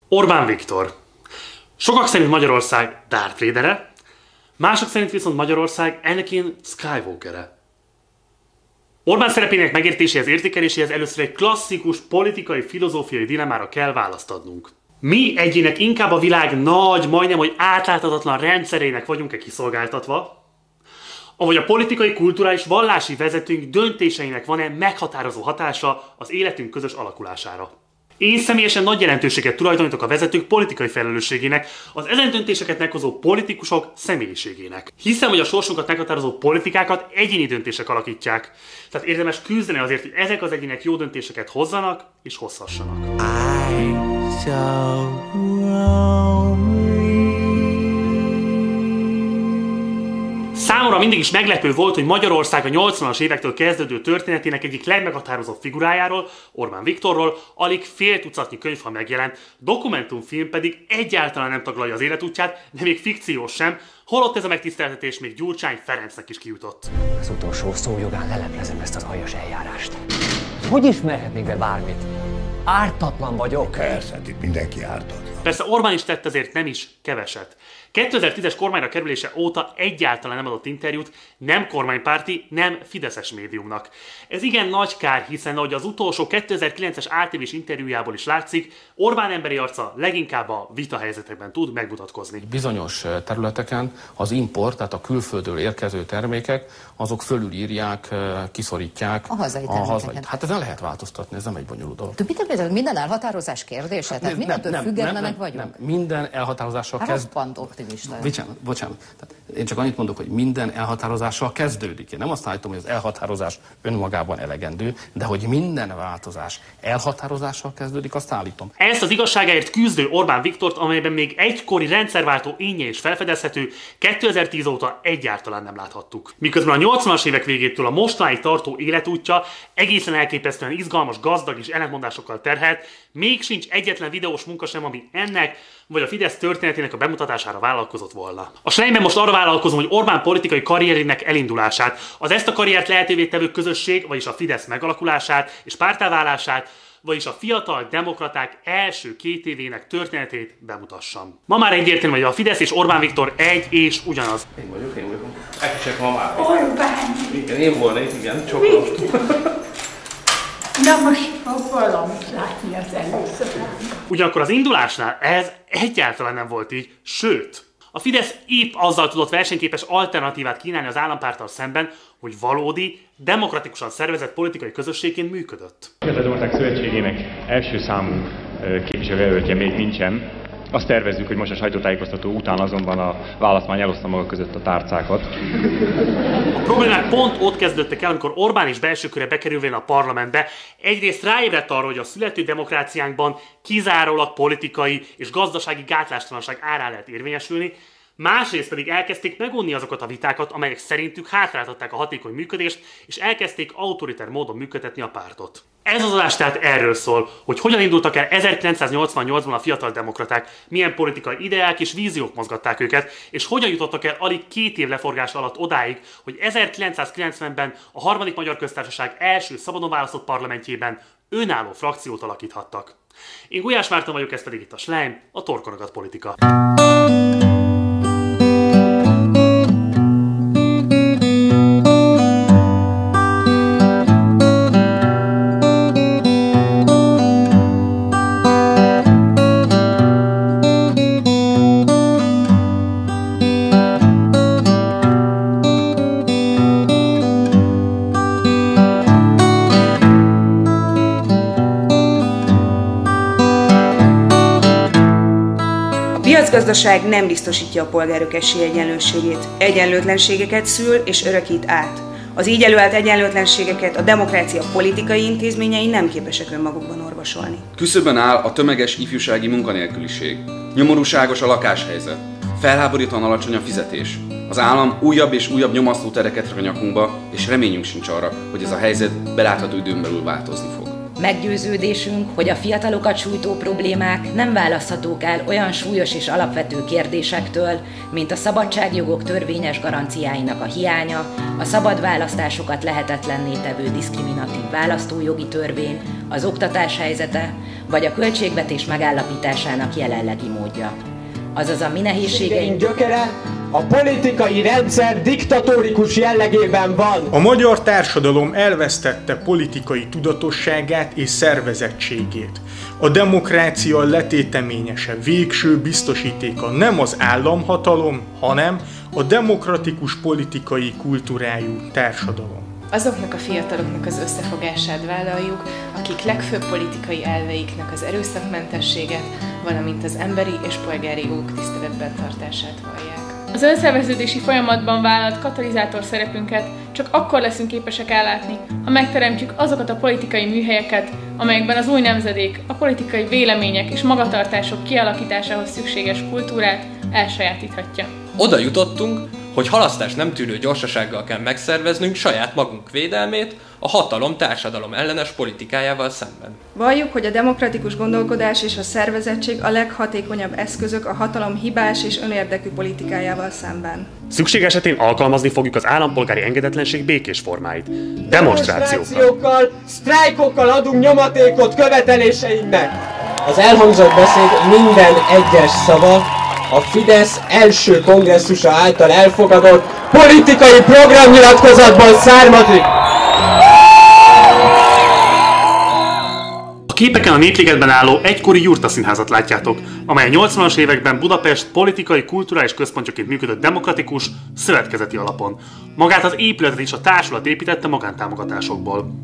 Orbán Viktor. Sokak szerint Magyarország Darth Vader-e, mások szerint viszont Magyarország Anakin Skywalker-e. Orbán szerepének megértéséhez, értékeléséhez először egy klasszikus politikai, filozófiai dilemmára kell választ adnunk. Mi egyének inkább a világ nagy, majdnem hogy átláthatatlan rendszerének vagyunk-e kiszolgáltatva, avagy a politikai, kulturális, vallási vezetőink döntéseinek van-e meghatározó hatása az életünk közös alakulására. Én személyesen nagy jelentőséget tulajdonítok a vezetők politikai felelősségének, az ezen döntéseket meghozó politikusok személyiségének. Hiszem, hogy a sorsunkat meghatározó politikákat egyéni döntések alakítják. Tehát érdemes küzdeni azért, hogy ezek az egyének jó döntéseket hozzanak és hozhassanak. Számomra mindig is meglepő volt, hogy Magyarország a 80-as évektől kezdődő történetének egyik legmeghatározóbb figurájáról, Orbán Viktorról alig fél tucatnyi könyv megjelent, dokumentumfilm pedig egyáltalán nem taglalja az életútját, de még fikciós sem, holott ez a megtiszteltetés még Gyurcsány Ferencnek is kijutott. Az utolsó szó jogán leleplezem ezt az aljas eljárást. Hogy ismerhetnék be bármit? Ártatlan vagyok. Persze, itt mindenki ártatlan. Persze Orbán is tett azért nem is keveset. 2010-es kormányra kerülése óta egyáltalán nem adott interjút, nem kormánypárti, nem fideszes médiumnak. Ez igen nagy kár, hiszen ahogy az utolsó 2009-es ATV-s interjújából is látszik, Orbán emberi arca leginkább a vitahelyzetekben tud megmutatkozni. Bizonyos területeken az import, tehát a külföldről érkező termékek, azok fölülírják, kiszorítják a hazai termékeket. Hát ezen lehet változtatni, ez nem egy bonyolult dolog. De minden elhatározás kérdése? Tehát mindentől függetlenek vagyunk? Nem, minden elhatározással kezd... Bocsánat. Tehát én csak annyit mondok, hogy minden elhatározással kezdődik. Én nem azt állítom, hogy az elhatározás önmagában elegendő, de hogy minden változás elhatározással kezdődik, azt állítom. Ezt az igazságáért küzdő Orbán Viktort, amelyben még egykori rendszerváltó énje is felfedezhető, 2010 óta egyáltalán nem láthattuk. Miközben a 80-as évek végétől a mostanáig tartó életútja egészen elképesztően izgalmas, gazdag és ellentmondásokkal terhelt, még sincs egyetlen videós munka sem, ami ennek vagy a Fidesz történetének a bemutatására vállalkozott volna. A Slejmben most arra vállalkozom, hogy Orbán politikai karrierének elindulását, az ezt a karriert lehetővé tevő közösség, vagyis a Fidesz megalakulását és párttáválását, vagyis a fiatal demokraták első 2 évének történetét bemutassam. Ma már egyértelmű, hogy a Fidesz és Orbán Viktor egy és ugyanaz. Én vagyok. Csak ma már. Orbán! Igen, én volnék, igen, csokolom. Na most fog valamit látni az először. Ugyanakkor az indulásnál ez egyáltalán nem volt így, sőt, a Fidesz épp azzal tudott versenyképes alternatívát kínálni az állampárttal szemben, hogy valódi, demokratikusan szervezett politikai közösségként működött. A Demokraták Szövetségének első számú képviselőjelöltje még nincsen. Azt tervezzük, hogy most a sajtótájékoztató után azonban a választmány eloszta maga között a tárcákat. A problémák pont ott kezdődtek el, amikor Orbán is belső köre bekerülvén a parlamentbe, egyrészt ráébredt arra, hogy a születő demokráciánkban kizárólag politikai és gazdasági gátlástalanság árán lehet érvényesülni, másrészt pedig elkezdték megunni azokat a vitákat, amelyek szerintük hátráltatták a hatékony működést, és elkezdték autoriter módon működtetni a pártot. Ez az adás tehát erről szól, hogy hogyan indultak el 1988-ban a fiatal demokraták, milyen politikai ideák és víziók mozgatták őket, és hogyan jutottak el alig 2 év leforgása alatt odáig, hogy 1990-ben a harmadik Magyar Köztársaság első szabadon választott parlamentjében önálló frakciót alakíthattak. Én Gulyás Márton vagyok, ez pedig itt a Slejm, a torkonogat politika. A piacgazdaság nem biztosítja a polgárok esélyegyenlőségét, egyenlőtlenségeket szül és örökít át. Az így előállt egyenlőtlenségeket a demokrácia politikai intézményei nem képesek önmagukban orvosolni. Küszöbön áll a tömeges ifjúsági munkanélküliség. Nyomorúságos a lakáshelyzet. Felháborítóan alacsony a fizetés. Az állam újabb és újabb nyomasztó tereket rak a nyakunkba, és reményünk sincs arra, hogy ez a helyzet belátható időn belül változni fog. Meggyőződésünk, hogy a fiatalokat sújtó problémák nem választhatók el olyan súlyos és alapvető kérdésektől, mint a szabadságjogok törvényes garanciáinak a hiánya, a szabad választásokat lehetetlenné tevő diszkriminatív választójogi törvény, az oktatás helyzete, vagy a költségvetés megállapításának jelenlegi módja. Azaz a mi nehézségeink gyökere a politikai rendszer diktatórikus jellegében van. A magyar társadalom elvesztette politikai tudatosságát és szervezettségét. A demokrácia letéteményese végső biztosítéka nem az államhatalom, hanem a demokratikus politikai kultúrájú társadalom. Azoknak a fiataloknak az összefogását vállaljuk, akik legfőbb politikai elveiknek az erőszakmentességet, valamint az emberi és polgári jogok tiszteletben tartását vallják. Az önszerveződési folyamatban vállalt katalizátor szerepünket csak akkor leszünk képesek ellátni, ha megteremtjük azokat a politikai műhelyeket, amelyekben az új nemzedék a politikai vélemények és magatartások kialakításához szükséges kultúrát elsajátíthatja. Oda jutottunk, hogy halasztás nem tűrő gyorsasággal kell megszerveznünk saját magunk védelmét a hatalom társadalom ellenes politikájával szemben. Valljuk, hogy a demokratikus gondolkodás és a szervezettség a leghatékonyabb eszközök a hatalom hibás és önérdekű politikájával szemben. Szükség esetén alkalmazni fogjuk az állampolgári engedetlenség békés formáit. Demonstrációkkal, sztrájkokkal adunk nyomatékot követeléseinknek. Az elhangzott beszéd minden egyes szava a Fidesz első kongresszusa által elfogadott politikai programnyilatkozatból származik. A képeken a Népligetben álló egykori Jurta Színházat látjátok, amely a 80-as években Budapest politikai, kulturális központjaként működött demokratikus, szövetkezeti alapon. Magát az épületet is a társulat építette magántámogatásokból.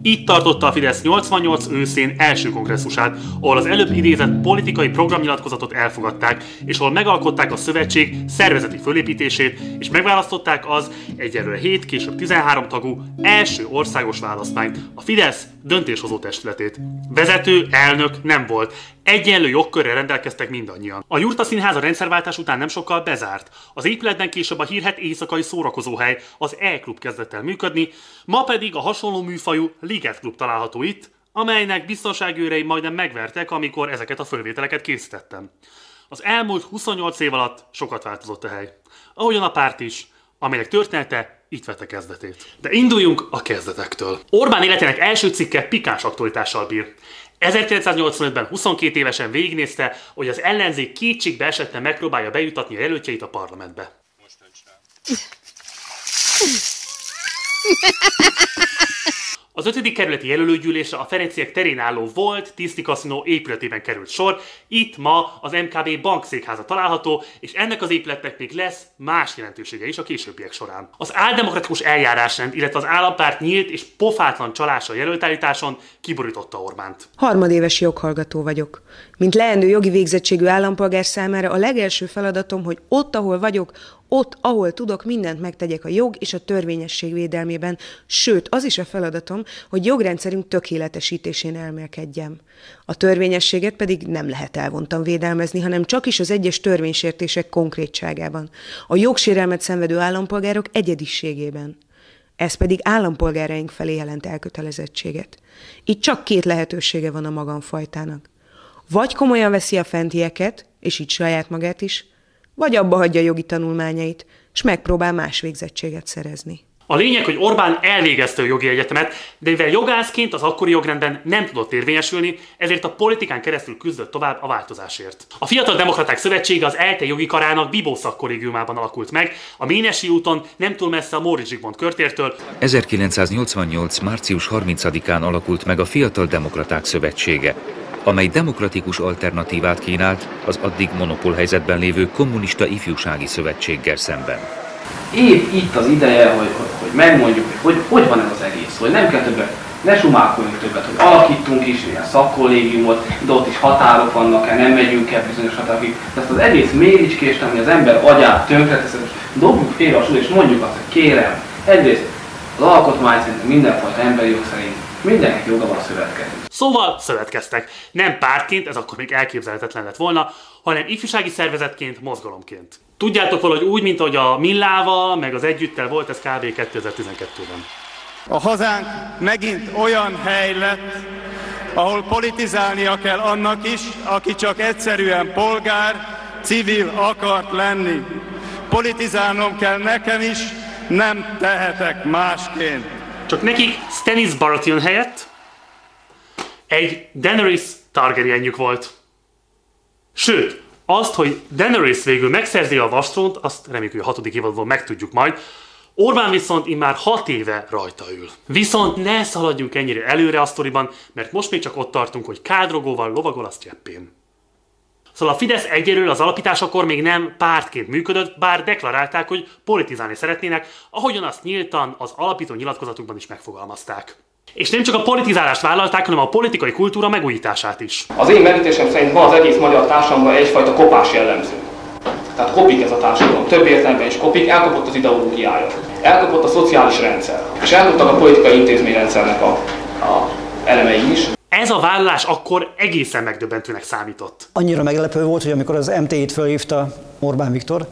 Itt tartotta a Fidesz 88 őszén első kongresszusát, ahol az előbb idézett politikai programnyilatkozatot elfogadták, és ahol megalkották a szövetség szervezeti fölépítését, és megválasztották az egyelőre 7, később 13 tagú első országos választmányt, a Fidesz döntéshozó testületét. Vezető, elnök nem volt. Egyenlő jogkörrel rendelkeztek mindannyian. A Jurta Színház a rendszerváltás után nem sokkal bezárt. Az épületben később a hírhedt éjszakai szórakozóhely, az E-klub kezdett el működni, ma pedig a hasonló műfajú Liget Klub található itt, amelynek biztonságőrei majdnem megvertek, amikor ezeket a fölvételeket készítettem. Az elmúlt 28 év alatt sokat változott a hely. Ahogyan a párt is, amelynek története itt vette kezdetét. De induljunk a kezdetektől. Orbán életének első cikke pikáns aktualitással bír. 1985-ben 22 évesen végignézte, hogy az ellenzék kétségbe esetten megpróbálja bejutatni a jelöltjeit a parlamentbe. Az 5. kerületi jelölőgyűlésre a Ferenciek terén álló volt Tiszti kaszinó épületében került sor. Itt ma az MKB bankszékháza található, és ennek az épületnek még lesz más jelentősége is a későbbiek során. Az áldemokratikus eljárásrend, illetve az állampárt nyílt és pofátlan csalással jelöltállításon kiborította Orbánt. Harmadéves joghallgató vagyok. Mint leendő jogi végzettségű állampolgár számára a legelső feladatom, hogy ott, ahol vagyok, ott, ahol tudok, mindent megtegyek a jog és a törvényesség védelmében, sőt, az is a feladatom, hogy jogrendszerünk tökéletesítésén elmélkedjem. A törvényességet pedig nem lehet elvontan védelmezni, hanem csak is az egyes törvénysértések konkrétságában, a jogsérelmet szenvedő állampolgárok egyediségében. Ez pedig állampolgáraink felé jelent elkötelezettséget. Itt csak 2 lehetősége van a magamfajtának. Vagy komolyan veszi a fentieket, és így saját magát is, vagy abba hagyja jogi tanulmányait, és megpróbál más végzettséget szerezni. A lényeg, hogy Orbán elvégezte a jogi egyetemet, de mivel jogászként az akkori jogrendben nem tudott érvényesülni, ezért a politikán keresztül küzdött tovább a változásért. A Fiatal Demokraták Szövetsége az ELTE jogi karának Bibó szakkollégiumában alakult meg, a Ménesi úton nem túl messze a Móricz Zsigmond körtértől. 1988. március 30-án alakult meg a Fiatal Demokraták Szövetsége, amely demokratikus alternatívát kínált az addig monopólhelyzetben lévő kommunista ifjúsági szövetséggel szemben. Épp itt az ideje, hogy megmondjuk, hogy van ez az egész, hogy nem kell többet, ne sumákoljunk többet, hogy alakítunk is ilyen szakkollégiumot, de ott is határok vannak, nem megyünk el bizonyos határokig. De ezt az egész méricskést, ami az ember agyát tönkreteszed, dobjuk félre a súlyt, és mondjuk azt, hogy kérem, egyrészt az alkotmány szerint mindenfajta emberi jog szerint mindenkinek joga van szövetkezni. Szóval szövetkeztek. Nem pártként, ez akkor még elképzelhetetlen lett volna, hanem ifjúsági szervezetként, mozgalomként. Tudjátok valahogy úgy, mint ahogy a Millával, meg az Együttel volt, ez kb. 2012-ben. A hazánk megint olyan hely lett, ahol politizálnia kell annak is, aki csak egyszerűen polgár, civil akart lenni. Politizálnom kell nekem is, nem tehetek másként. Csak nekik Stannis Baratheon helyett egy Daenerys Targaryenjük volt. Sőt, azt, hogy Daenerys végül megszerzi a vastrónt, azt reméljük, hogy a 6. évadból megtudjuk majd. Orbán viszont immár 6 éve rajta ül. Viszont ne szaladjunk ennyire előre a sztoriban, mert most még csak ott tartunk, hogy Khal Drogóval lovagol a sztyeppén. Szóval a Fidesz egyelőre az alapításakor még nem pártként működött, bár deklarálták, hogy politizálni szeretnének, ahogyan azt nyíltan az alapító nyilatkozatukban is megfogalmazták. És nem csak a politizálást vállalták, hanem a politikai kultúra megújítását is. Az én megítélésem szerint ma az egész magyar társadalomban egyfajta kopás jellemző. Tehát kopik ez a társadalom, több értelemben is kopik, elkopott az ideológiája, elkopott a szociális rendszer, és elkoptak a politikai intézményrendszernek a elemei is. Ez a vállalás akkor egészen megdöbbentőnek számított. Annyira meglepő volt, hogy amikor az MT-t fölhívta Orbán Viktor,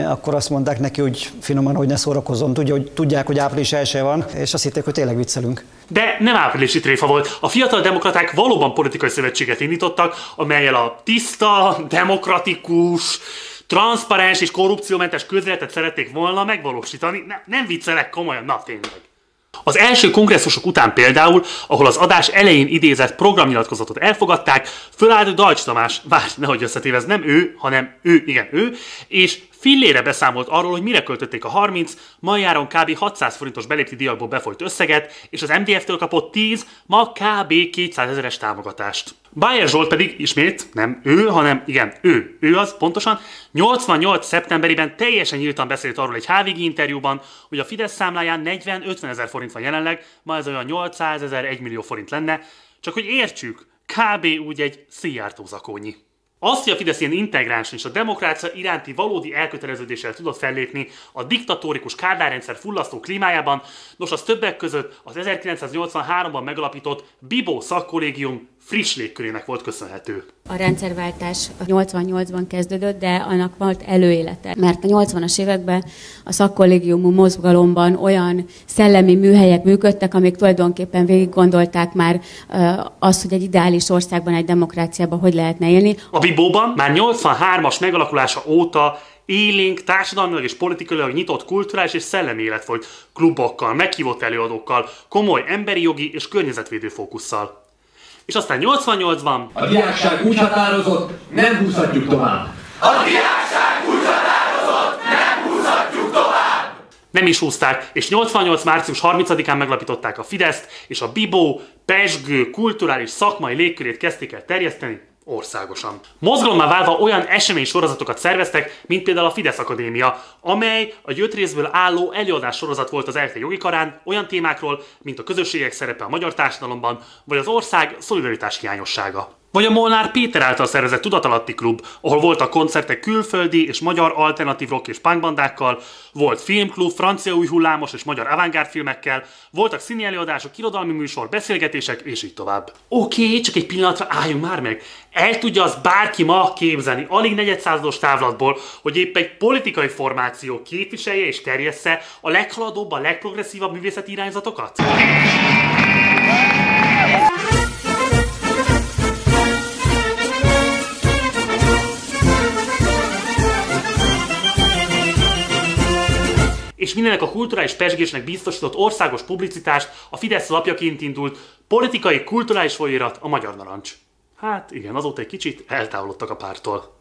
akkor azt mondták neki, hogy finoman, hogy ne szórakozzon, tudják, hogy április 1 van, és azt hitték, hogy tényleg viccelünk. De nem áprilisi tréfa volt. A fiatal demokraták valóban politikai szövetséget indítottak, amellyel a tiszta, demokratikus, transzparens és korrupciómentes közéletet szerették volna megvalósítani. Nem viccelek, komolyan, na tényleg. Az első kongresszusok után például, ahol az adás elején idézett programnyilatkozatot elfogadták, fölállt Deutsch Tamás, várj, nehogy összetévez, nem ő, hanem ő, és fillére beszámolt arról, hogy mire költötték a 30, mai kb. 600 forintos belépti díjakból befolyt összeget, és az MDF-től kapott 10, ma kb. 200 000-es támogatást. Bayer Zsolt pedig ismét, nem ő, hanem igen, ő az pontosan, 88. szeptemberében teljesen nyíltan beszélt arról egy HVG interjúban, hogy a Fidesz számláján 40-50 000 forint van jelenleg, ma ez olyan 800 000, 1 millió forint lenne, csak hogy értsük, kb. Úgy egy Szijjártó zakónyi. Azt, hogy a Fidesz ilyen integráns és a demokrácia iránti valódi elköteleződéssel tudott fellépni a diktatórikus kádárrendszer fullasztó klímájában, nos az többek között az 1983-ban megalapított Bibó szakkollégium friss légkörének volt köszönhető. A rendszerváltás 88-ban kezdődött, de annak volt előélete. Mert a 80-as években a szakkollégiumú mozgalomban olyan szellemi műhelyek működtek, amik tulajdonképpen végig gondolták már azt, hogy egy ideális országban, egy demokráciában hogy lehetne élni. A Bibóban már 83-as megalakulása óta élénk, társadalmilag és politikailag nyitott kulturális és szellemi élet volt, klubokkal, meghívott előadókkal, komoly emberi jogi és környezetvédő fókusszal. És aztán 88-ban... A diákság úgy határozott, nem húzhatjuk tovább. A diákság úgy határozott, nem húzhatjuk tovább. Nem is húzták, és 88. március 30-án meglapították a Fideszt, és a Bibó, pezsgő, kulturális, szakmai légkörét kezdték el terjeszteni országosan. Mozgalommá válva olyan eseménysorozatokat szerveztek, mint például a Fidesz Akadémia, amely a 5 részből álló előadás sorozat volt az RT Jogi Karán olyan témákról, mint a közösségek szerepe a magyar társadalomban, vagy az ország szolidaritás hiányossága. Vagy a Molnár Péter által szervezett Tudatalatti Klub, ahol voltak koncertek külföldi és magyar alternatív rock és punkbandákkal, volt filmklub, francia új hullámos és magyar avantgárd filmekkel, voltak színi előadások, irodalmi műsor, beszélgetések, és így tovább. Oké, csak egy pillanatra álljunk már meg. El tudja az bárki ma képzelni, alig negyedszázados távlatból, hogy épp egy politikai formáció képviselje és terjessze a leghaladóbb, a legprogresszívabb művészeti irányzatokat? És mindenek a kulturális pezsgésnek biztosított országos publicitást a Fidesz lapjaként indult politikai kulturális folyóirat, a Magyar Narancs. Hát igen, azóta egy kicsit eltávolodtak a párttól.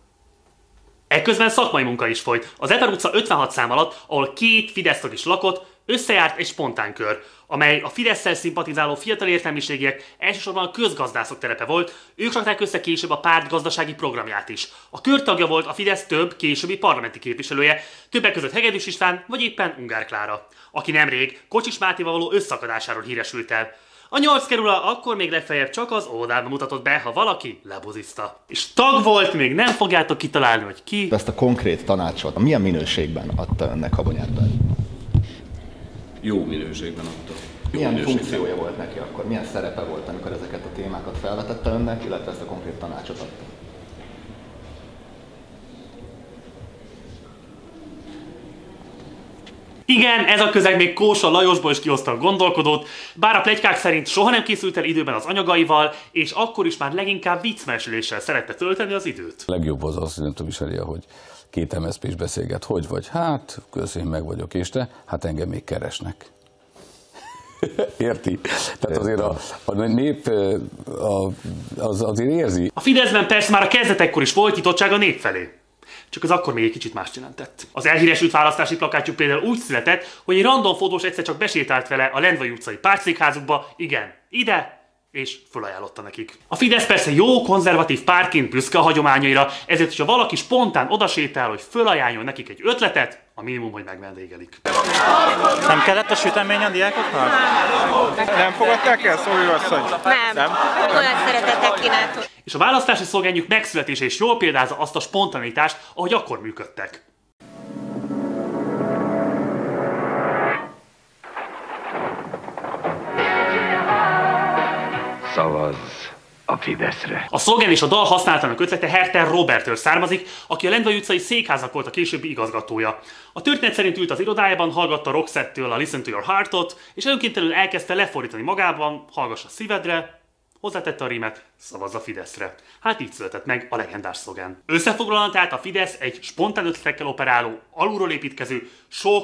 Ekközben szakmai munka is folyt. Az Eper utca 56 szám alatt, ahol 2 Fidesz tag is lakott, összejárt egy spontán kör, amely a Fidesszel szimpatizáló fiatal értelmiségiek elsősorban a közgazdászok terepe volt, ők rakták össze később a párt gazdasági programját is. A kör tagja volt a Fidesz több későbbi parlamenti képviselője, többek között Hegedűs István vagy éppen Ungár Klára, aki nemrég Kocsis Mátéval való összakadásáról híresült el. A 8 kerula akkor még legfeljebb csak az oldalban mutatott be, ha valaki lebozizta. És tag volt, még nem fogjátok kitalálni, hogy ki. Ezt a konkrét tanácsot milyen minőségben adta önnek Habony Árpád? Jó minőségben adta. Milyen funkciója volt neki akkor? Milyen szerepe volt, amikor ezeket a témákat felvetette önnek, illetve ezt a konkrét tanácsot adta? Igen, ez a közeg még Kósa Lajosból is kihozta a gondolkodót, bár a pletykák szerint soha nem készült el időben az anyagaival, és akkor is már leginkább viccmeséléssel szerette tölteni az időt. A legjobb az azt, hogy nem tudom is elég, hogy két MSZP-s beszélget, hogy vagy, hát, én meg vagyok, és te, hát engem még keresnek. Érti? Tehát azért a nép azért érzi. A Fideszben persze már a kezdetekkor is volt nyitottság a nép felé. Csak az akkor még egy kicsit mást jelentett. Az elhíresült választási plakátjuk például úgy született, hogy egy random fotós egyszer csak besétált vele a Lendvai utcai pártszékházukba, igen, ide, és fölajánlotta nekik. A Fidesz persze jó, konzervatív pártként büszke a hagyományaira, ezért, hogyha valaki spontán odasétál, hogy fölajánljon nekik egy ötletet, a minimum, hogy megvendégelik. Nem kellett a sütemény a diákoknak? Nem fogadták el, Szóvő asszony? Nem. Olyan szeretettel kínáltuk. És a választási szlogenjük megszületése is jól példázza azt a spontanitást, ahogy akkor működtek. Szavazz a Fideszre. A szlogen és a dal használatának ötlete Herter Roberttől származik, aki a Lendvai utcai székházak volt a későbbi igazgatója. A történet szerint ült az irodájában, hallgatta Roxette-től a Listen to Your Heart-ot, és önkéntelenül elkezdte lefordítani magában, hallgass a szívedre, hozzátette a rímet, szavazz a Fideszre. Hát így született meg a legendás szlogen. Összefoglalóan tehát a Fidesz egy spontán ötletekkel operáló, alulról építkező,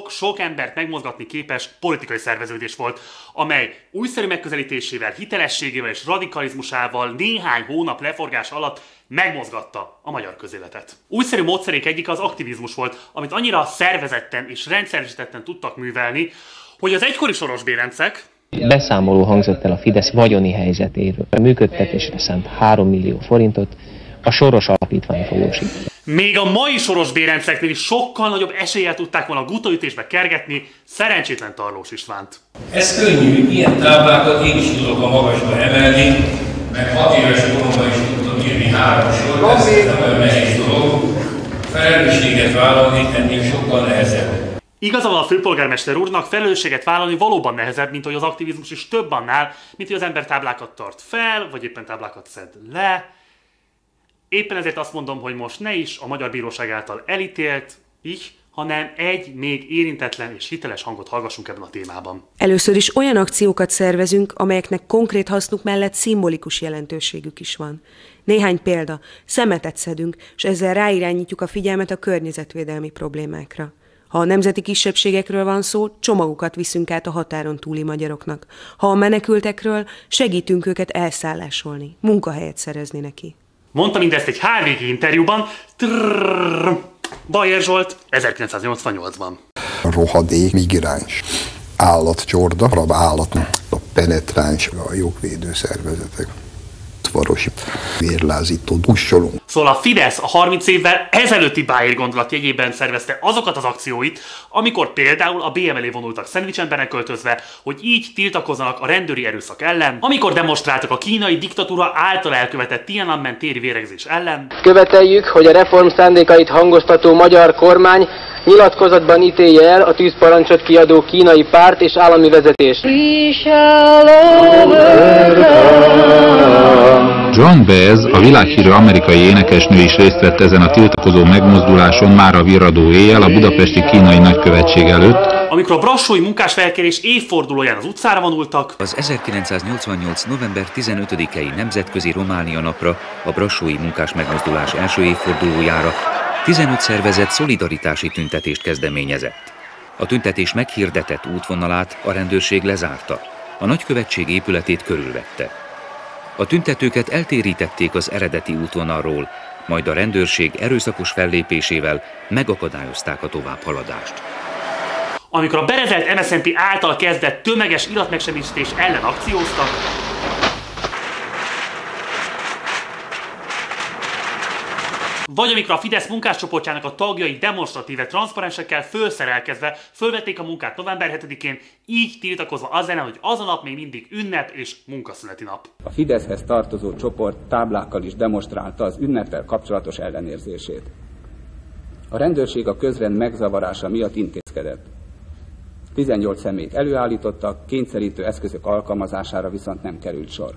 sok embert megmozgatni képes politikai szerveződés volt, amely újszerű megközelítésével, hitelességével és radikalizmusával néhány hónap leforgása alatt megmozgatta a magyar közéletet. Újszerű módszerék egyik az aktivizmus volt, amit annyira szervezetten és rendszeresítetten tudtak művelni, hogy az egykori Soros Bérencek beszámoló hangzott el a Fidesz vagyoni helyzetéről. A működtetésre szánt 3 millió forintot a Soros Alapítvány folyósít. Még a mai Soros Bérenceknél is sokkal nagyobb eséllyel tudták volna a gutaütésbe kergetni szerencsétlen Tarlós Istvánt. Ez könnyű, ilyen táblákat én is tudok a magasba emelni, meg 6 éves koromban is tudtam írni 3 sort, ez nem olyan nehéz dolog. Felelősséget vállalni ennél sokkal nehezebb. Igaza van a főpolgármester úrnak, felelősséget vállalni valóban nehezebb, mint hogy az aktivizmus is több annál, mint hogy az ember táblákat tart fel, vagy éppen táblákat szed le. Éppen ezért azt mondom, hogy most ne is a Magyar Bíróság által elítélt, hanem egy még érintetlen és hiteles hangot hallgassunk ebben a témában. Először is olyan akciókat szervezünk, amelyeknek konkrét hasznuk mellett szimbolikus jelentőségük is van. Néhány példa, szemetet szedünk, és ezzel ráirányítjuk a figyelmet a környezetvédelmi problémákra. Ha a nemzeti kisebbségekről van szó, csomagokat viszünk át a határon túli magyaroknak. Ha a menekültekről, segítünk őket elszállásolni, munkahelyet szerezni neki. Mondta mindezt egy HVG interjúban, Bajer Zsolt 1988-ban. Rohadék, migráns, állatcsorda, arab állatnak, a penetráns, a jogvédő szervezetek, tvarosi, vérlázító, dussolunk. Szóval a Fidesz a 30 évvel ezelőtti Bajer gondolat jegyében szervezte azokat az akcióit, amikor például a BM elé vonultak szendvicsembernek költözve, hogy így tiltakozzanak a rendőri erőszak ellen, amikor demonstráltak a kínai diktatúra által elkövetett Tiananmen téri véregzés ellen. Követeljük, hogy a reform szándékait hangoztató magyar kormány nyilatkozatban ítélje el a tűzparancsot kiadó kínai párt és állami vezetés. Joan Baez, a világhírű amerikai énekesnő is részt vett ezen a tiltakozó megmozduláson már a virradó éjjel a budapesti kínai nagykövetség előtt, amikor a brassói munkásfelkelés évfordulóján az utcára vonultak. Az 1988. november 15-i Nemzetközi Románia napra, a brassói munkás megmozdulás első évfordulójára 15 szervezet szolidaritási tüntetést kezdeményezett. A tüntetés meghirdetett útvonalát a rendőrség lezárta, a nagykövetség épületét körülvette. A tüntetőket eltérítették az eredeti útvonalról, majd a rendőrség erőszakos fellépésével megakadályozták a továbbhaladást. Amikor a berezelt MSZNP által kezdett tömeges iratmegsemmisítés ellen akcióztak, vagy amikor a Fidesz munkáscsoportjának a tagjai demonstratíve transzparensekkel fölszerelkezve fölvették a munkát november 7-én, így tiltakozva az ellen, hogy az a nap még mindig ünnep és munkaszüneti nap. A Fideszhez tartozó csoport táblákkal is demonstrálta az ünneppel kapcsolatos ellenérzését. A rendőrség a közrend megzavarása miatt intézkedett. 18 személyt előállítottak, kényszerítő eszközök alkalmazására viszont nem került sor.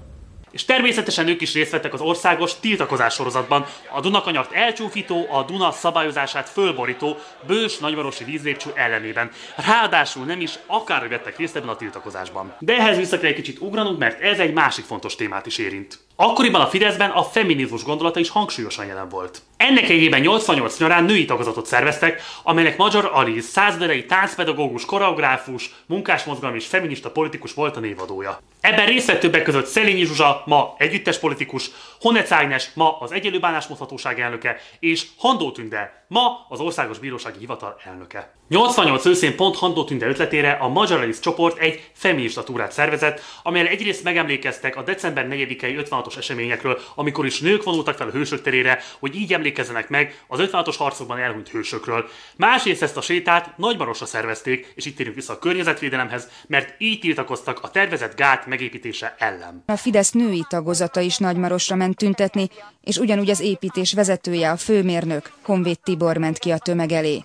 És természetesen ők is részt vettek az országos tiltakozás sorozatban, a Dunakanyart elcsúfító, a Duna szabályozását fölborító bős nagymarosi vízlépcső ellenében. Ráadásul nem is akárhogy vettek részt ebben a tiltakozásban. De ehhez vissza kell egy kicsit ugranunk, mert ez egy másik fontos témát is érint. Akkoriban a Fideszben a feminizmus gondolata is hangsúlyosan jelen volt. Ennek egyében 88 nyarán női tagozatot szerveztek, amelynek Magyar Aliz, százderei táncpedagógus, koreográfus, munkásmozgalmi és feminista politikus volt a névadója. Ebben részt vett többek között Szelényi Zsuzsa, ma együttes politikus, Honec Ágnes, ma az Egyenlő Bánásmódhatóság elnöke, és Handó Tünde, ma az Országos Bírósági Hivatal elnöke. 88 őszén pont Handó Tünde ötletére a Magyar Aliz csoport egy feminista túrát szervezett, amelyel egyrészt megemlékeztek a december 4-i 56-os eseményekről, amikor is nők vonultak fel a Hősök terére, hogy így emlékezzenek meg az 56-os harcokban elhunyt hősökről. Másrészt ezt a sétát Nagymarosra szervezték, és itt térünk vissza a környezetvédelemhez, mert így tiltakoztak a tervezett gát megépítése ellen. A Fidesz női tagozata is Nagymarosra ment tüntetni, és ugyanúgy az építés vezetője, a főmérnök, Honvéd Tibor ment ki a tömeg elé.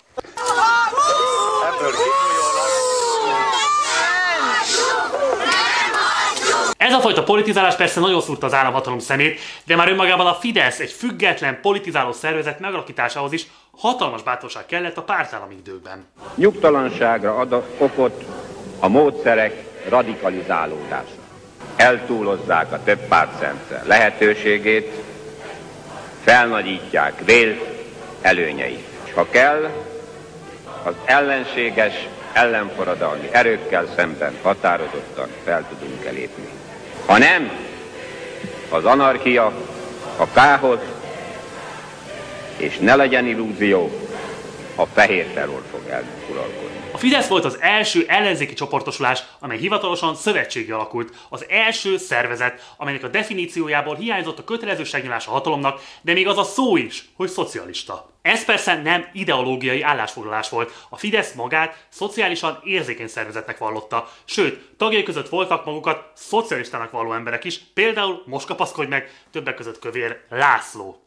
Ez a fajta politizálás persze nagyon szúrta az államhatalom szemét, de már önmagában a Fidesz egy független politizáló szervezet megalakításához is hatalmas bátorság kellett a pártállami időkben. Nyugtalanságra ad okot a módszerek radikalizálódása. Eltúlozzák a több pártrendszer lehetőségét, felnagyítják vélt előnyeit. És ha kell, az ellenséges, ellenforradalmi erőkkel szemben határozottan fel tudunk lépni. Ha nem, az anarchia, a káosz, és ne legyen illúzió, a fehér terror fog eluralkodni. A Fidesz volt az első ellenzéki csoportosulás, amely hivatalosan szövetségi alakult. Az első szervezet, amelynek a definíciójából hiányzott a kötelezőségnyilvás a hatalomnak, de még az a szó is, hogy szocialista. Ez persze nem ideológiai állásfoglalás volt. A Fidesz magát szociálisan érzékeny szervezetnek vallotta. Sőt, tagjai között voltak magukat szocialistának valló emberek is, például most kapaszkodj meg, többek között Kövér László.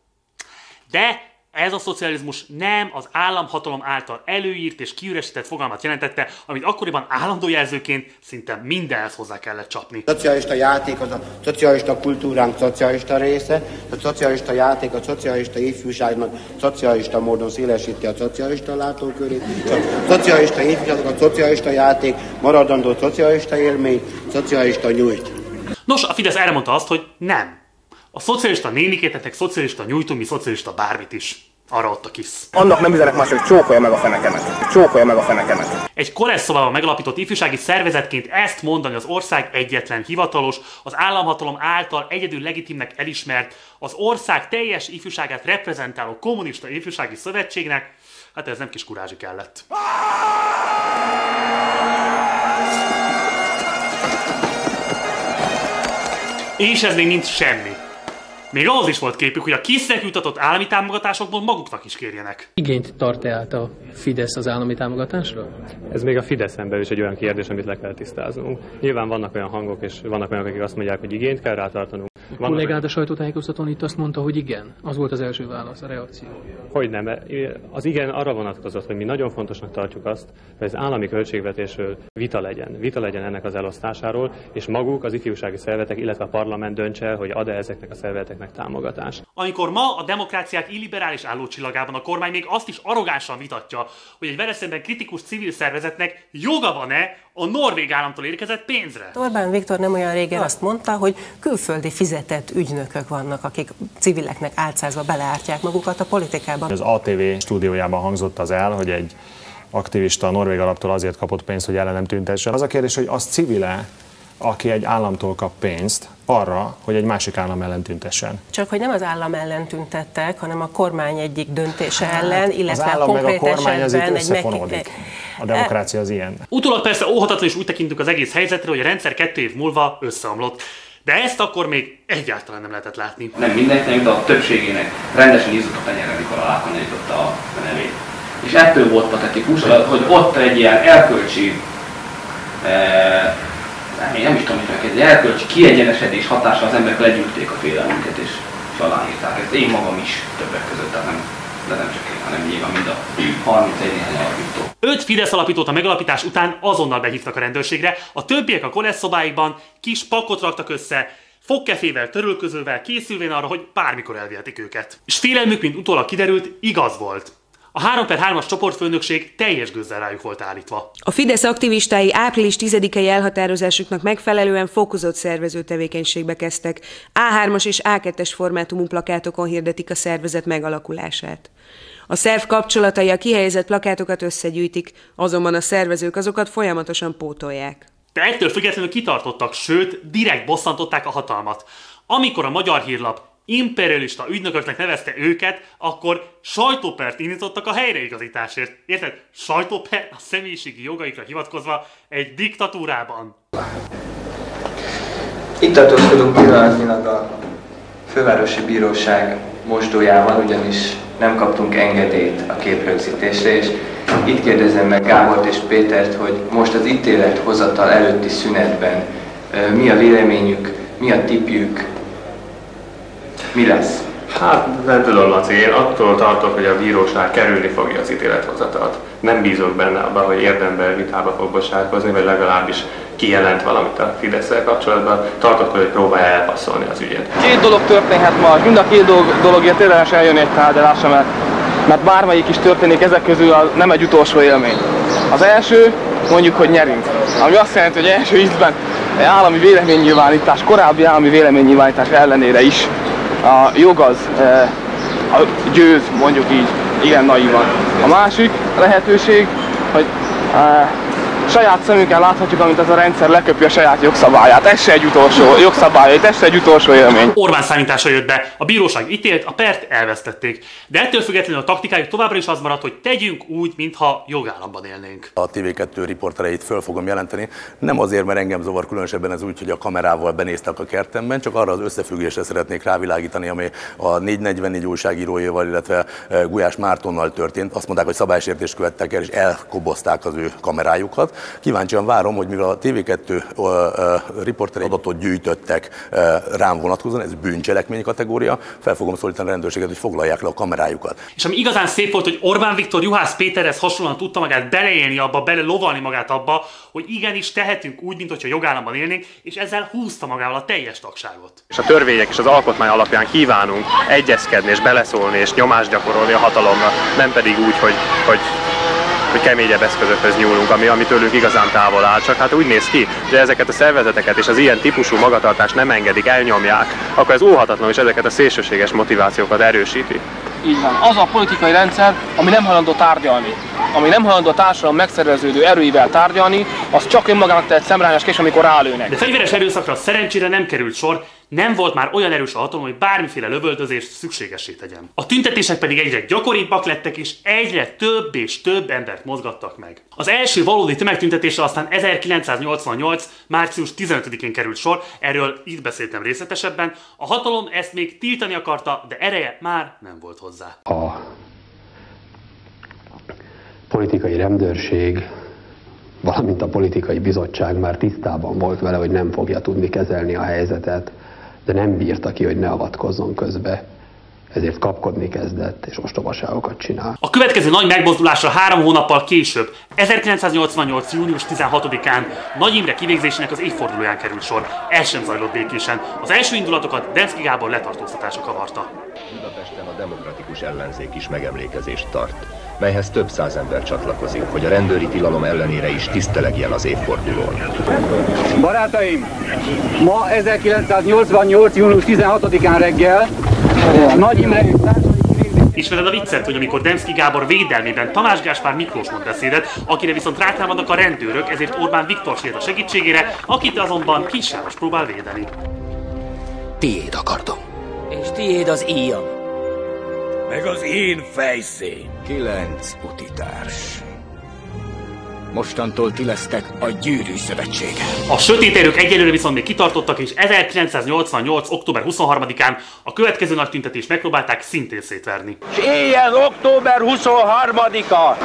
De ez a szocializmus nem az államhatalom által előírt és kiüresített fogalmat jelentette, amit akkoriban állandó jelzőként szinte mindenhez hozzá kellett csapni. A szocialista játék az a szocialista kultúránk szocialista része, a szocialista játék a szocialista ifjúságnak szocialista módon szélesíti a szocialista látókörét, a szocialista ifjúságnak a szocialista játék maradandó szocialista élmény, szocialista nyújt. Nos, a Fidesz erre mondta azt, hogy nem. A szocialista nénikétetnek szocialista nyújtunk, mi szocialista bármit is. Arra ott a kisz. Annak nem üzenek más, hogy csókolja meg a fenekemet. Csókolja meg a fenekemet. Egy Koresz szobában megalapított ifjúsági szervezetként ezt mondani az ország egyetlen hivatalos, az államhatalom által egyedül legitimnek elismert, az ország teljes ifjúságát reprezentáló kommunista ifjúsági szövetségnek, hát ez nem kis kurázsi kellett. És ez még nincs semmi. Még ahhoz is volt képük, hogy a KISZ-nek jutatott állami támogatásokból maguknak is kérjenek. Igényt tart-e át a Fidesz az állami támogatásra? Ez még a Fideszen belül is egy olyan kérdés, amit le kell tisztáznunk. Nyilván vannak olyan hangok, és vannak olyanok, akik azt mondják, hogy igényt kell rátartanunk. A kollégád a sajtótájékoztatón itt azt mondta, hogy igen. Az volt az első válasz, a reakció. Hogy nem. Az igen arra vonatkozott, hogy mi nagyon fontosnak tartjuk azt, hogy az állami költségvetésről vita legyen. Vita legyen ennek az elosztásáról, és maguk az ifjúsági szervezetek, illetve a parlament döntse el, hogy ad-e ezeknek a szervezeteknek támogatást. Amikor ma a demokráciák illiberális állócsillagában a kormány még azt is arrogánsan vitatja, hogy egy vele szemben kritikus civil szervezetnek joga van-e a norvég államtól érkezett pénzre. Orbán Viktor nem olyan régen azt mondta, hogy külföldi fizetett ügynökök vannak, akik civileknek álcázva beleártják magukat a politikában. Az ATV stúdiójában hangzott az el, hogy egy aktivista a norvég alaptól azért kapott pénzt, hogy ellenem tüntessen. Az a kérdés, hogy az civil-e, aki egy államtól kap pénzt arra, hogy egy másik állam ellen tüntessen. Csak hogy nem az állam ellen tüntettek, hanem a kormány egyik döntése ellen, illetve az állam konkrét meg a kormány esetben összefonódik. A demokrácia az ilyen. Utólag persze óhatatlan is úgy tekintünk az egész helyzetre, hogy a rendszer 2 év múlva összeomlott. De ezt akkor még egyáltalán nem lehetett látni. Nem mindenkinek, de a többségének rendesen izzott a tenyerre, amikor alákanyarította a nevét. És ettől volt patetikus, hogy ott egy ilyen erkölcsi nem is tudom, mit megkezdeni, erkölcsi kiegyenesedés hatással az emberek legyűlték a félelmünket és aláírták. Ezt én magam is többek között, tehát nem csak én, hanem nyilván mind a 31 néhány alapító. 5 Fidesz alapítót a megalapítás után azonnal behívtak a rendőrségre, a többiek a Koresz szobáikban kis pakot raktak össze, fogkefével, törölközővel, készülvén arra, hogy bármikor elvihetik őket. És félelmük, mint utólag kiderült, igaz volt. A 3/3-as csoportfőnökség teljes gőzzel rájuk volt állítva. A Fidesz aktivistái április 10-i elhatározásuknak megfelelően fokozott szervező tevékenységbe kezdtek. A3-as és A2-es formátumú plakátokon hirdetik a szervezet megalakulását. A szerv kapcsolatai a kihelyezett plakátokat összegyűjtik, azonban a szervezők azokat folyamatosan pótolják. De ettől függetlenül kitartottak, sőt, direkt bosszantották a hatalmat. Amikor a Magyar Hírlap imperialista ügynököknek nevezte őket, akkor sajtópert indítottak a helyreigazításért. Érted? Sajtóper a személyiségi jogaikra hivatkozva egy diktatúrában. Itt tartózkodunk pillanatnyilag a Fővárosi Bíróság mosdójában, ugyanis nem kaptunk engedélyt a képrögzítésre, és itt kérdezem meg Gábort és Pétert, hogy most az ítélethozatal előtti szünetben mi a véleményük, mi a tippjük, mi lesz? Hát nem tudom, Laci, én attól tartok, hogy a bíróság kerülni fogja az ítélethozatalt. Nem bízok benne abban, hogy érdemben vitába fog bocsátkozni, vagy legalábbis kijelent valamit a Fidesz-szel kapcsolatban. Tartok, hogy próbálja elpasszolni az ügyet. Két dolog történhet ma, mind a két dologért érdemes eljönni egy tárgyalásra, mert bármelyik is történik, ezek közül nem egy utolsó élmény. Az első, mondjuk, hogy nyerünk. Ami azt jelenti, hogy első ízben állami véleménynyilvánítás, korábbi állami véleménynyilvánítás ellenére is a jog az győz, mondjuk így, igen naívan. A másik lehetőség, hogy saját szemünkkel láthatjuk, amit ez a rendszer leköpi a saját jogszabályát. Ez se egy utolsó jogszabály, ez se egy utolsó élmény. Orbán számítása jött be, a bíróság ítélt, a pert elvesztették. De ettől függetlenül a taktikájuk továbbra is az maradt, hogy tegyünk úgy, mintha jogállamban élnénk. A TV2 riportereit föl fogom jelenteni, nem azért, mert engem zavar különösebben ez úgy, hogy a kamerával benéztek a kertemben, csak arra az összefüggésre szeretnék rávilágítani, ami a 444 újságírójával, illetve Gulyás Mártonnal történt. Azt mondták, hogy szabálysértést követtek el, és elkobozták az ő kamerájukat. Kíváncsian várom, hogy mivel a TV2 riporterei adatot gyűjtöttek rám vonatkozóan, ez bűncselekmény kategória, fel fogom szólítani a rendőrséget, hogy foglalják le a kamerájukat. És ami igazán szép volt, hogy Orbán Viktor Juhász Péterhez hasonlóan tudta magát beleélni abba, belelovalni magát abba, hogy igenis tehetünk úgy, mintha jogállamban élnénk, és ezzel húzta magával a teljes tagságot. És a törvények és az alkotmány alapján kívánunk egyezkedni és beleszólni és nyomást gyakorolni a hatalomra, nem pedig úgy, hogy keményebb eszközökhöz nyúlunk, ami tőlünk igazán távol áll. Csak hát úgy néz ki, hogy ezeket a szervezeteket és az ilyen típusú magatartást nem engedik, elnyomják, akkor ez óhatatlan, és ezeket a szélsőséges motivációkat erősíti. Így van. Az a politikai rendszer, ami nem hajlandó tárgyalni, ami nem hajlandó a társadalom megszerveződő erőivel tárgyalni, az csak önmagának tehet szemrányos kés, amikor rálőnek. De fegyveres erőszakra szerencsére nem került sor, nem volt már olyan erős a hatalom, hogy bármiféle lövöldözést szükségessé tegyen. A tüntetések pedig egyre gyakoribbak lettek, és egyre több és több embert mozgattak meg. Az első valódi tömegtüntetésre aztán 1988. március 15-én került sor, erről itt beszéltem részletesebben. A hatalom ezt még tiltani akarta, de ereje már nem volt hozzá. A politikai rendőrség, valamint a politikai bizottság már tisztában volt vele, hogy nem fogja tudni kezelni a helyzetet, de nem bírta ki, hogy ne avatkozzon közbe, ezért kapkodni kezdett és ostobaságokat csinál. A következő nagy megmozdulásra 3 hónappal később, 1988. június 16-án Nagy Imre kivégzésének az évfordulóján került sor. Ez sem zajlott békésen. Az első indulatokat Demszky Gábor letartóztatása kavarta. Budapesten a demokratikus ellenzék is megemlékezést tart, melyhez több száz ember csatlakozik, hogy a rendőri tilalom ellenére is tisztelegjen az évfordulón. Barátaim, ma 1988. június 16-án reggel Nagy Imre... Ismered a viccet, hogy amikor Demszky Gábor védelmében Tamás Gáspár Miklós mond beszédet, akire viszont rátámadnak a rendőrök, ezért Orbán Viktor siet a segítségére, akit azonban Kis János próbál védeni. Tiéd a kardom. És tiéd az íjam. Meg az én fejszén. 9 utitárs. Mostantól ti lesztek a Gyűrű Szövetsége. A sötét erők egyelőre viszont még kitartottak, és 1988. október 23-án a következő nagy tüntetést megpróbálták szintén szétverni. És éjjel október 23-a!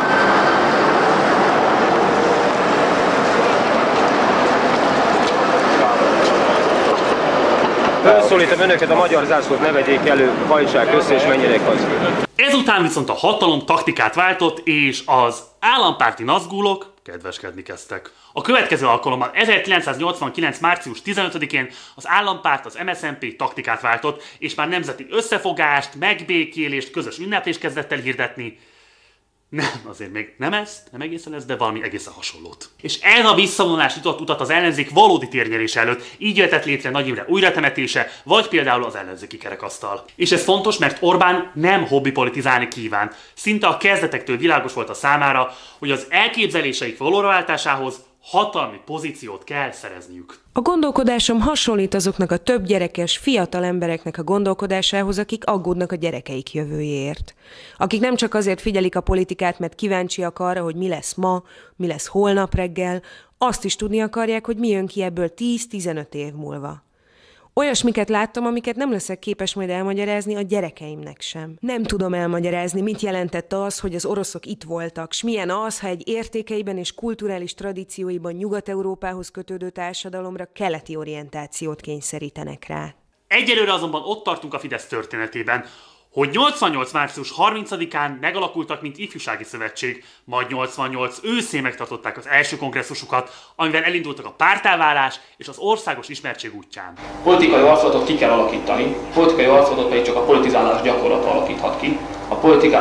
Felszólítom önöket, a magyar zászlót ne vegyék elő, hajtsák össze és menjenek haza. Ezután viszont a hatalom taktikát váltott, és az állampárti nazgulok kedveskedni kezdtek. A következő alkalommal 1989. március 15-én az állampárt, az MSZNP taktikát váltott, és már nemzeti összefogást, megbékélést, közös ünneplést kezdett el hirdetni. Nem, azért még nem egészen ez, de valami egészen hasonlót. És ez a visszavonulás nyitott utat az ellenzék valódi térnyerés előtt, így jöhetett létre Nagy Imre újratemetése, vagy például az ellenzéki kerekasztal. És ez fontos, mert Orbán nem hobbi politizálni kíván. Szinte a kezdetektől világos volt a számára, hogy az elképzeléseik valóraváltásához hatalmi pozíciót kell szerezniük. A gondolkodásom hasonlít azoknak a több gyerekes, fiatal embereknek a gondolkodásához, akik aggódnak a gyerekeik jövőjéért. Akik nem csak azért figyelik a politikát, mert kíváncsiak arra, hogy mi lesz ma, mi lesz holnap reggel, azt is tudni akarják, hogy mi jön ki ebből 10-15 év múlva. Olyasmiket láttam, amiket nem leszek képes majd elmagyarázni a gyerekeimnek sem. Nem tudom elmagyarázni, mit jelentett az, hogy az oroszok itt voltak, s milyen az, ha egy értékeiben és kulturális tradícióiban Nyugat-Európához kötődő társadalomra keleti orientációt kényszerítenek rá. Egyelőre azonban ott tartunk a Fidesz történetében, hogy 88. március 30-án megalakultak, mint ifjúsági szövetség, majd 88 őszén megtartották az első kongresszusukat, amivel elindultak a pártelválás és az országos ismertség útján. Politikai arculatot ki kell alakítani, politikai arculatot pedig csak a politizálás gyakorlata alakíthat ki, a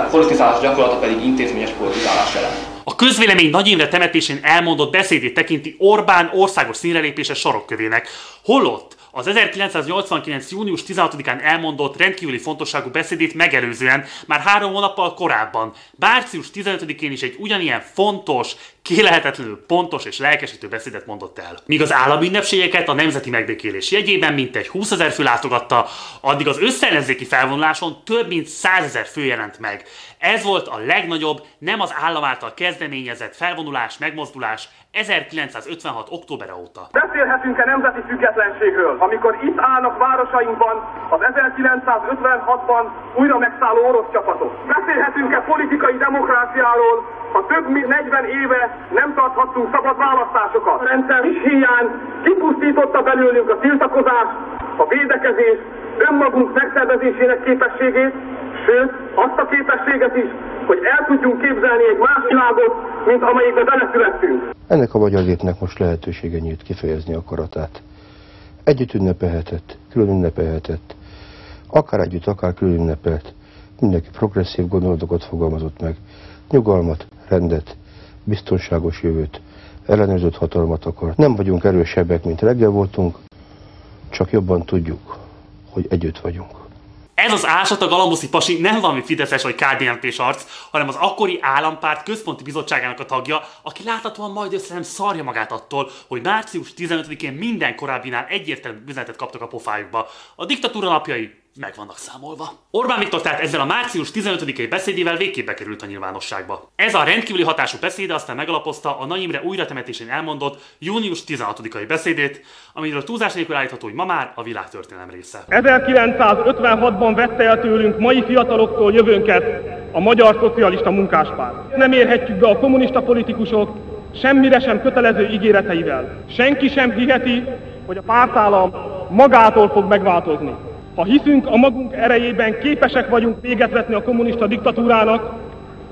politizálás gyakorlata pedig intézményes politizálás jelent. A közvélemény Nagy Imre temetésén elmondott beszédét tekinti Orbán országos színrelépése sarokkövének, holott az 1989. június 16-án elmondott rendkívüli fontosságú beszédét megelőzően már 3 hónappal korábban, március 15-én is egy ugyanilyen fontos, kilehetetlenül pontos és lelkesítő beszédet mondott el. Míg az állami ünnepségeket a nemzeti megbékélés jegyében mintegy 20 000 fő látogatta, addig az összellenzéki felvonuláson több mint 100 000 fő jelent meg. Ez volt a legnagyobb, nem az állam által kezdeményezett felvonulás, megmozdulás 1956. októbere óta. Beszélhetünk-e nemzeti függetlenségről, amikor itt állnak városainkban az 1956-ban újra megszálló orosz csapatok? Beszélhetünk-e politikai demokráciáról, ha több mint 40 éve nem tarthattunk szabad választásokat? A rendszer hiány kipusztította belőlünk a tiltakozást, a védekezést, önmagunk megszervezésének képességét, sőt, azt a képességet is, hogy el tudjunk képzelni egy más világot, mint amelyikbe beleszülettünk. Ennek a magyar népnek most lehetősége nyílt kifejezni akaratát. Együtt ünnepelhetett, külön ünnepelhetett, akár együtt, akár külön ünnepelt. Mindenki progresszív gondolatokat fogalmazott meg, nyugalmat, rendet, biztonságos jövőt, ellenőrzött hatalmat akar. Nem vagyunk erősebbek, mint reggel voltunk, csak jobban tudjuk, hogy együtt vagyunk. Ez az ásata galamboszi pasi nem valami fideszes vagy KDNP-s arc, hanem az akkori állampárt központi bizottságának a tagja, aki láthatóan majd össze nem szarja magát attól, hogy március 15-én minden korábbinál egyértelmű üzenetet kaptak a pofájukba. A diktatúra napjai meg vannak számolva. Orbán Viktor tehát ezzel a március 15-i beszédével végképp bekerült a nyilvánosságba. Ez a rendkívüli hatású beszéde aztán megalapozta a Nagy Imre újratemetésén elmondott június 16-ai beszédét, amiről túlzás nélkül állítható, hogy ma már a világtörténelem része. 1956-ban vette el tőlünk mai fiataloktól jövőnket a Magyar Szocialista Munkáspárt. Nem érhetjük be a kommunista politikusok semmire sem kötelező ígéreteivel. Senki sem hiheti, hogy a pártállam magától fog megváltozni. Ha hiszünk a magunk erejében, képesek vagyunk véget vetni a kommunista diktatúrának,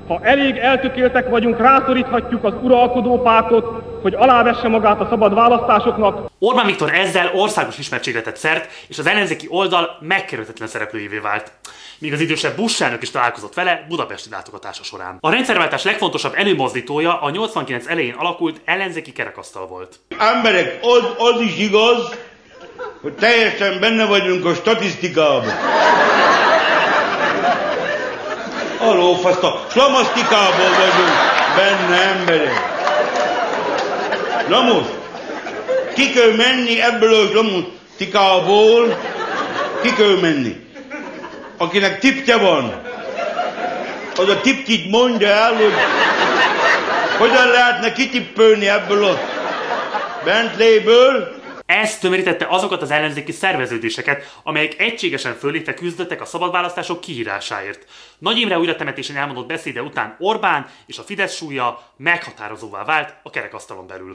ha elég eltökéltek vagyunk, rászoríthatjuk az uralkodó pártot, hogy alávesse magát a szabad választásoknak. Orbán Viktor ezzel országos ismertségre tett szert, és az ellenzéki oldal megkerülhetetlen szereplőjévé vált. Míg az idősebb Bush elnök is találkozott vele budapesti látogatása során. A rendszerváltás legfontosabb előmozdítója a 89 elején alakult ellenzéki kerekasztal volt. Emberek, az is igaz, hogy teljesen benne vagyunk a statisztikában. Alófaszt, a slamasztikából vagyunk benne, emberek. Na most, ki kell menni ebből a slamasztikából, ki kell menni. Akinek tipje van, az a tipkit mondja el, hogy hogyan lehetne kitippölni ebből a Bentleyből. Ez tömörítette azokat az ellenzéki szerveződéseket, amelyek egységesen fölépve küzdöttek a szabad választások kiírásáért. Nagy Imre újratemetésén elmondott beszéde után Orbán és a Fidesz súlya meghatározóvá vált a kerekasztalon belül.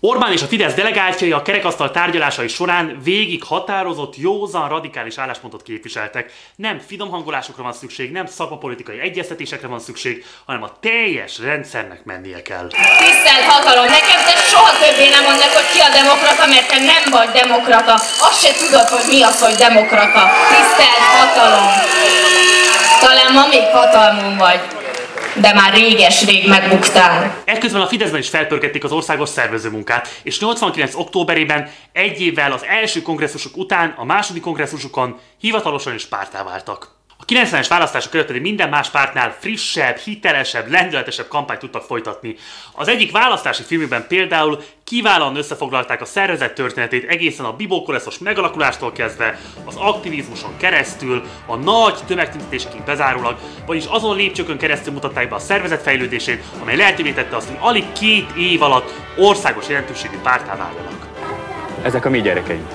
Orbán és a Fidesz delegáltjai a kerekasztal tárgyalásai során végig határozott, józan, radikális álláspontot képviseltek. Nem finomhangolásokra van szükség, nem szakmapolitikai egyeztetésekre van szükség, hanem a teljes rendszernek mennie kell. Tisztelt hatalom, nekem te soha többé nem mondd meg, hogy ki a demokrata, mert te nem vagy demokrata. Azt se tudod, hogy mi az, hogy demokrata. Tisztelt hatalom! Talán ma még hatalmon vagy, de már réges-rég megbuktál. Ekközben a Fideszben is felpörgették az országos szervezőmunkát, és 89. októberében, egy évvel az első kongresszusuk után a második kongresszusukon hivatalosan is párttá váltak. A 90-es választások előtt pedig minden más pártnál frissebb, hitelesebb, lendületesebb kampányt tudtak folytatni. Az egyik választási filmükben például kiválóan összefoglalták a szervezet történetét egészen a bibókoleszos megalakulástól kezdve, az aktivizmuson keresztül, a nagy tömegtüntetésekig bezárólag, vagyis azon lépcsőkön keresztül mutatták be a szervezet fejlődését, amely lehetővé tette azt, hogy alig 2 év alatt országos jelentőségű párttá váljanak. Ezek a mi gyerekeink.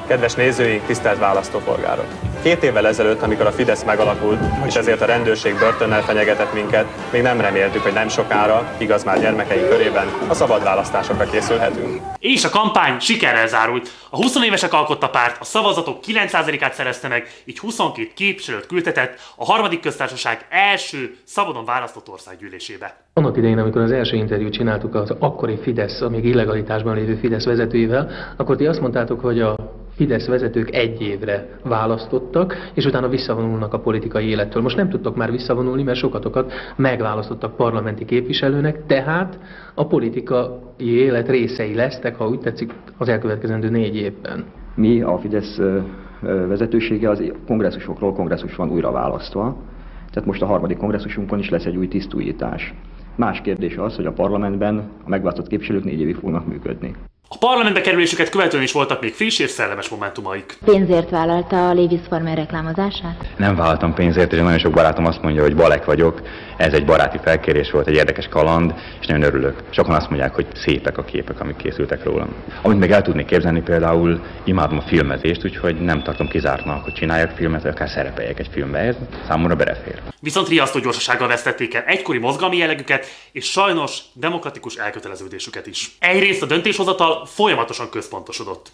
Kedves nézőink, tisztelt választópolgárok! 2 évvel ezelőtt, amikor a Fidesz megalakult, és ezért a rendőrség börtönnel fenyegetett minket, még nem reméltük, hogy nem sokára, igaz már gyermekeink körében, a szabad választásokra készülhetünk. És a kampány sikerrel zárult. A 20 évesek alkotta párt, a szavazatok 9%-át szerezte meg, így 22 képviselőt küldtetett a harmadik köztársaság első szabadon választott országgyűlésébe. Annak idején, amikor az első interjút csináltuk az akkori Fidesz, a még illegalitásban lévő Fidesz vezetőivel, akkor ti azt mondtátok, hogy a Fidesz vezetők 1 évre választottak, és utána visszavonulnak a politikai élettől. Most nem tudtok már visszavonulni, mert sokatokat megválasztottak parlamenti képviselőnek, tehát a politikai élet részei lesztek, ha úgy tetszik, az elkövetkezendő 4 évben. Mi, a Fidesz vezetősége az kongresszusokról kongresszus van újra választva, tehát most a harmadik kongresszusunkon is lesz egy új tisztújítás. Más kérdés az, hogy a parlamentben a megválasztott képviselők 4 évig fognak működni. A parlamentbe kerülésüket követően is voltak még friss és szellemes momentumaik. Pénzért vállalta a Levi's Farmer reklámozását? Nem vállaltam pénzért, és nagyon sok barátom azt mondja, hogy Balek vagyok. Ez egy baráti felkérés volt, egy érdekes kaland, és nagyon örülök. Sokan azt mondják, hogy szépek a képek, amik készültek rólam. Amit még el tudnék képzelni, például imádom a filmezést, úgyhogy nem tartom kizártnak, hogy csináljak filmet, vagy akár szerepeljek egy filmbe, ez számomra belefér. Viszont riasztó gyorsasággal vesztették el egykori mozgalmi jellegüket, és sajnos demokratikus elköteleződésüket is. Egyrészt a döntéshozatal folyamatosan központosodott.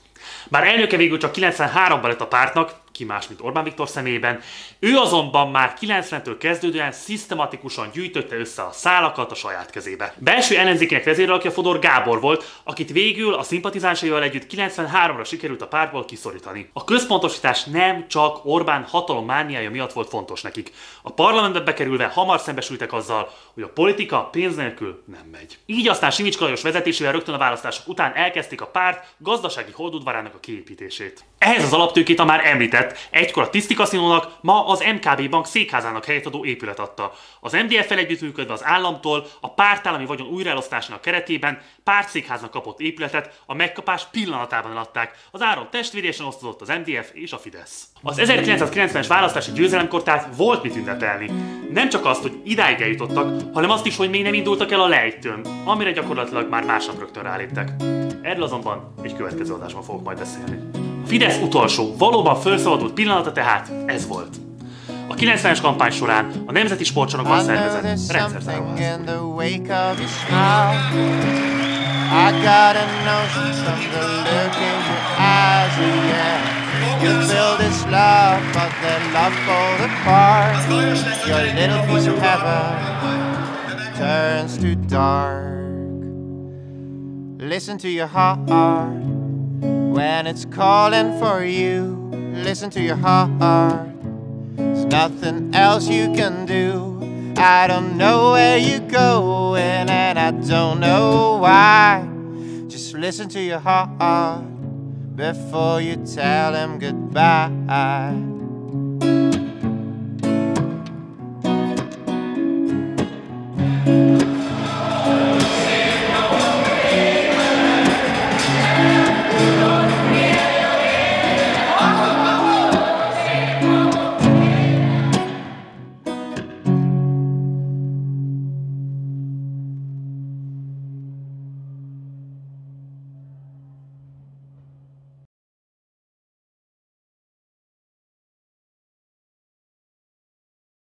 Bár elnöke végül csak 93-ban lett a pártnak, ki más, mint Orbán Viktor személyében, ő azonban már 90-től kezdődően szisztematikusan gyűjtötte össze a szálakat a saját kezébe. Belső ellenzékének vezérelnöke Fodor Gábor volt, akit végül a szimpatizánsaival együtt 93-ra sikerült a pártból kiszorítani. A központosítás nem csak Orbán hatalommániája miatt volt fontos nekik. A parlamentbe bekerülve hamar szembesültek azzal, hogy a politika pénz nélkül nem megy. Így aztán Simicska Lajos vezetésével rögtön a választások után elkezdték a párt gazdasági holdudvarának a kiépítését. Ehhez az alaptőkét a már említett, egykor a Tiszti Kaszinónak, ma az MKB Bank székházának helyet adó épület adta. Az MDF-fel együttműködve az államtól a pártállami vagyon újraelosztásának keretében pártszékháznak kapott épületet a megkapás pillanatában eladták. Az áron testvérésen osztozott az MDF és a Fidesz. Az 1990-es választási győzelemkor tehát volt mit ünnepelni. Nem csak azt, hogy idáig eljutottak, hanem azt is, hogy még nem indultak el a lejtőn, amire gyakorlatilag már másnap rögtön ráléptek. Erről azonban egy következő adásban fogok majd beszélni. A Fidesz utolsó, valóban felszabadult pillanata tehát ez volt. A 90-es kampány során a Nemzeti Sportcsarnokban szervezett rendszerzáró You feel this love, but that love falls apart. Your little piece of heaven turns to dark. Listen to your heart when it's calling for you. Listen to your heart. There's nothing else you can do. I don't know where you're going, and I don't know why. Just listen to your heart before you tell him goodbye.